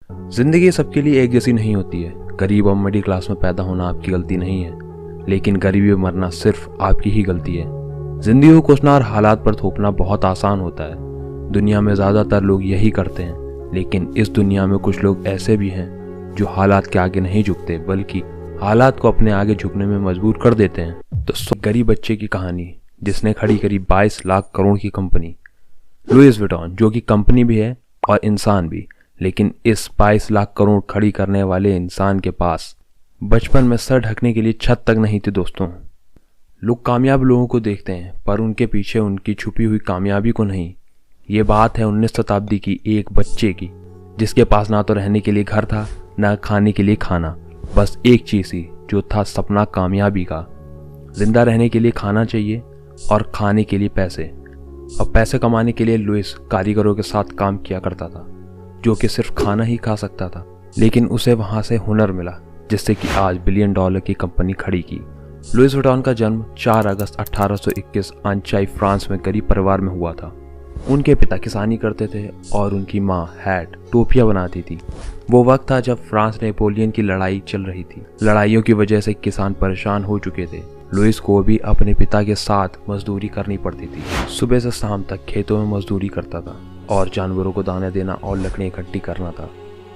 जिंदगी सबके लिए एक जैसी नहीं होती है। गरीब और मिडिल क्लास में पैदा होना आपकी गलती नहीं है, लेकिन गरीबी में मरना सिर्फ आपकी ही गलती है। जिंदगी को कोसना और हालात पर थोपना बहुत आसान होता है। दुनिया में ज्यादातर लोग यही करते हैं, लेकिन इस दुनिया में कुछ लोग ऐसे भी हैं जो हालात के आगे नहीं झुकते, बल्कि हालात को अपने आगे झुकने में मजबूर कर देते हैं। तो गरीब बच्चे की कहानी जिसने खड़ी करी 22 लाख करोड़ की कंपनी। लुइस विटॉन, जो कि कंपनी भी है और इंसान भी, लेकिन इस 22 लाख करोड़ खड़ी करने वाले इंसान के पास बचपन में सर ढकने के लिए छत तक नहीं थी। दोस्तों, लोग कामयाब लोगों को देखते हैं पर उनके पीछे उनकी छुपी हुई कामयाबी को नहीं। ये बात है 19 शताब्दी की एक बच्चे की, जिसके पास ना तो रहने के लिए घर था, ना खाने के लिए खाना, बस एक चीज थी जो था सपना कामयाबी का। जिंदा रहने के लिए खाना चाहिए और खाने के लिए पैसे। अब पैसे कमाने के लिए लुइस कारीगरों के साथ काम किया करता था, जो कि सिर्फ खाना ही खा सकता था, लेकिन उसे वहां से हुनर मिला जिससे कि आज $1 बिलियन की कंपनी खड़ी की। लुइस विटॉन का जन्म 4 अगस्त 1821 अंचाई फ्रांस में गरीब परिवार में हुआ था। उनके पिता किसानी करते थे और उनकी माँ हैट टोपियां बनाती थी। वो वक्त था जब फ्रांस नेपोलियन की लड़ाई चल रही थी। लड़ाइयों की वजह से किसान परेशान हो चुके थे। लुइस को भी अपने पिता के साथ मजदूरी करनी पड़ती थी। सुबह से शाम तक खेतों में मजदूरी करता था और जानवरों को दाने देना और लकड़ी इकट्ठी करना था।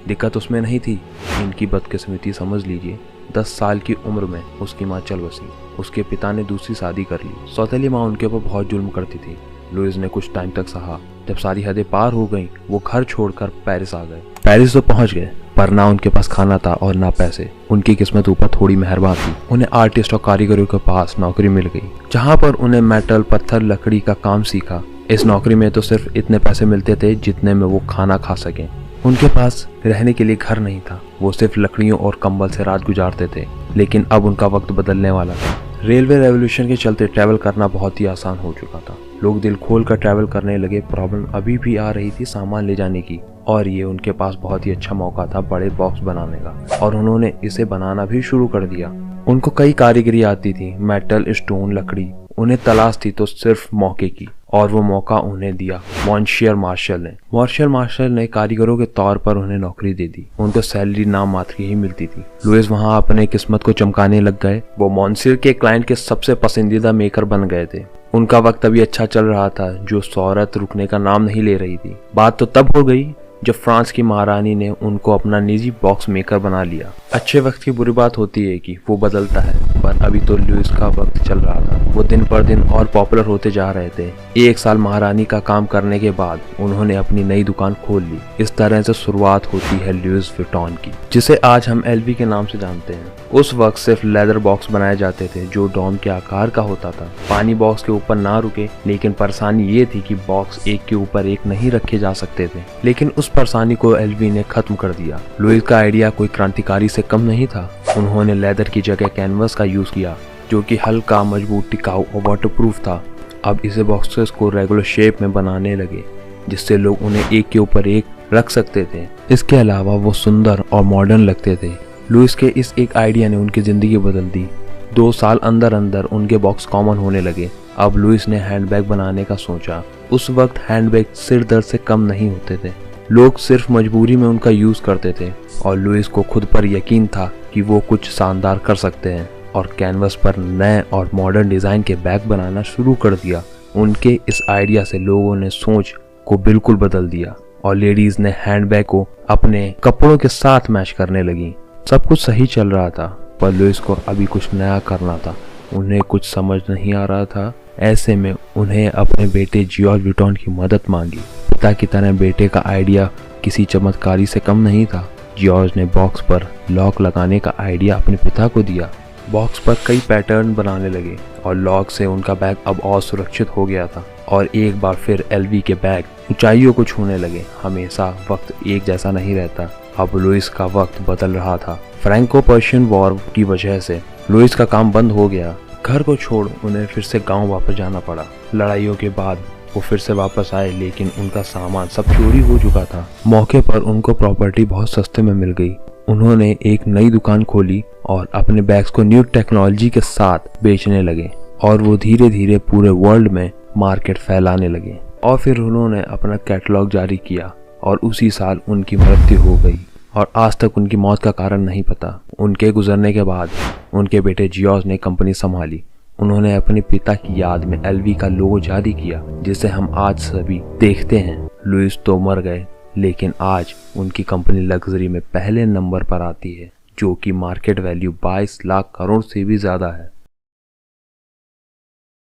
दिक्कत उसमें नहीं थी, इनकी बदकिस्मती समझ लीजिए। 10 साल की उम्र में उसकी माँ चल बसी। उसके पिता ने दूसरी शादी कर ली। सौतेली माँ उनके ऊपर बहुत जुल्म करती थी। लुइस ने कुछ टाइम तक सहा। जब सारी हदें पार हो गईं, वो घर छोड़कर पेरिस आ गए। पेरिस तो पहुंच गए, पर ना उनके पास खाना था और ना पैसे। उनकी किस्मत ऊपर थोड़ी मेहरबान थी। उन्हें आर्टिस्ट और कारीगरों के पास नौकरी मिल गई, जहाँ पर उन्हें मेटल, पत्थर, लकड़ी का काम सीखा। इस नौकरी में तो सिर्फ इतने पैसे मिलते थे जितने में वो खाना खा सकें। उनके पास रहने के लिए घर नहीं था। वो सिर्फ लकड़ियों और कंबल से रात गुजारते थे। लेकिन अब उनका वक्त बदलने वाला था। रेलवे रेवोल्यूशन के चलते ट्रैवल करना बहुत ही आसान हो चुका था। लोग दिल खोल कर ट्रैवल करने लगे। प्रॉब्लम अभी भी आ रही थी सामान ले जाने की, और ये उनके पास बहुत ही अच्छा मौका था बड़े बॉक्स बनाने का, और उन्होंने इसे बनाना भी शुरू कर दिया। उनको कई कारीगरी आती थी, मेटल, स्टोन, लकड़ी। उन्हें तलाश थी तो सिर्फ मौके की, और वो मौका उन्हें दिया मॉन्सियर मार्शल ने। मॉन्सियर मार्शल ने कारीगरों के तौर पर उन्हें नौकरी दे दी। उनको सैलरी नाम मात्र ही मिलती थी। लुइस वहां अपने किस्मत को चमकाने लग गए। वो मॉन्सियर के क्लाइंट के सबसे पसंदीदा मेकर बन गए थे। उनका वक्त अभी अच्छा चल रहा था, जो शोहरत रुकने का नाम नहीं ले रही थी। बात तो तब हो गई जब फ्रांस की महारानी ने उनको अपना निजी बॉक्स मेकर बना लिया। अच्छे वक्त की बुरी बात होती है कि वो बदलता है, पर अभी तो लुइस का वक्त चल रहा था। वो दिन पर दिन और पॉपुलर होते जा रहे थे। 1 साल महारानी का काम करने के बाद उन्होंने अपनी नई दुकान खोल ली। इस तरह से शुरुआत होती है लुइस विटॉन की, जिसे आज हम LV के नाम से जानते हैं। उस वक्त सिर्फ लेदर बॉक्स बनाए जाते थे जो डोम के आकार का होता था। पानी बॉक्स के ऊपर ना रुके, लेकिन परेशानी ये थी कि बॉक्स एक के ऊपर एक नहीं रखे जा सकते थे। लेकिन उस परेशानी को LV ने खत्म कर दिया। लुइस का आइडिया कोई क्रांतिकारी से कम नहीं था। उन्होंने लेदर की जगह कैनवस का यूज किया, जो कि हल्का, मजबूत, टिकाऊ और वाटरप्रूफ था। अब इसे बॉक्सेस को रेगुलर शेप में बनाने लगे, जिससे लोग उन्हें एक के ऊपर एक रख सकते थे। इसके अलावा वो सुंदर और मॉडर्न लगते थे। लुइस के इस एक आइडिया ने उनकी जिंदगी बदल दी। 2 साल अंदर अंदर उनके बॉक्स कॉमन होने लगे। अब लुइस ने हैंडबैग बनाने का सोचा। उस वक्त हैंडबैग सिर दर्द से कम नहीं होते थे। लोग सिर्फ मजबूरी में उनका यूज करते थे, और लुइस को खुद पर यकीन था कि वो कुछ शानदार कर सकते हैं, और कैनवस पर नए और मॉडर्न डिजाइन के बैग बनाना शुरू कर दिया। उनके इस आइडिया से लोगों ने सोच को बिल्कुल बदल दिया, और लेडीज ने हैंडबैग को अपने कपड़ों के साथ मैच करने लगी। सब कुछ सही चल रहा था, पर लुइस को अभी कुछ नया करना था। उन्हें कुछ समझ नहीं आ रहा था। ऐसे में उन्हें अपने बेटे जॉर्ज विटॉन की मदद मांगी। पिता की तरह बेटे का आइडिया किसी चमत्कारी से कम नहीं था। जॉर्ज ने बॉक्स पर लॉक लगाने का आइडिया अपने पिता को दिया। बॉक्स पर कई पैटर्न बनाने लगे, और लॉक से उनका बैग अब और सुरक्षित हो गया था। और एक बार फिर LV के बैग ऊंचाइयों को छूने लगे। हमेशा वक्त एक जैसा नहीं रहता। अब लुइस का वक्त बदल रहा था। फ्रैंको पर्शियन वॉर की वजह से लुइस का काम बंद हो गया। घर को छोड़ उन्हें फिर से गांव वापस जाना पड़ा। लड़ाइयों के बाद वो फिर से वापस आए, लेकिन उनका सामान सब चोरी हो चुका था। मौके पर उनको प्रॉपर्टी बहुत सस्ते में मिल गई। उन्होंने एक नई दुकान खोली और अपने बैग्स को न्यू टेक्नोलॉजी के साथ बेचने लगे, और वो धीरे धीरे पूरे वर्ल्ड में मार्केट फैलाने लगे। और फिर उन्होंने अपना कैटलॉग जारी किया, और उसी साल उनकी मृत्यु हो गई। और आज तक उनकी मौत का कारण नहीं पता। उनके गुजरने के बाद उनके बेटे जियोस ने कंपनी संभाली। उन्होंने अपने पिता की याद में LV का लोगो जारी किया, जिसे हम आज सभी देखते हैं। लुइस तो मर गए, लेकिन आज उनकी कंपनी लग्जरी में पहले नंबर पर आती है, जो कि मार्केट वैल्यू 22 लाख करोड़ से भी ज्यादा है।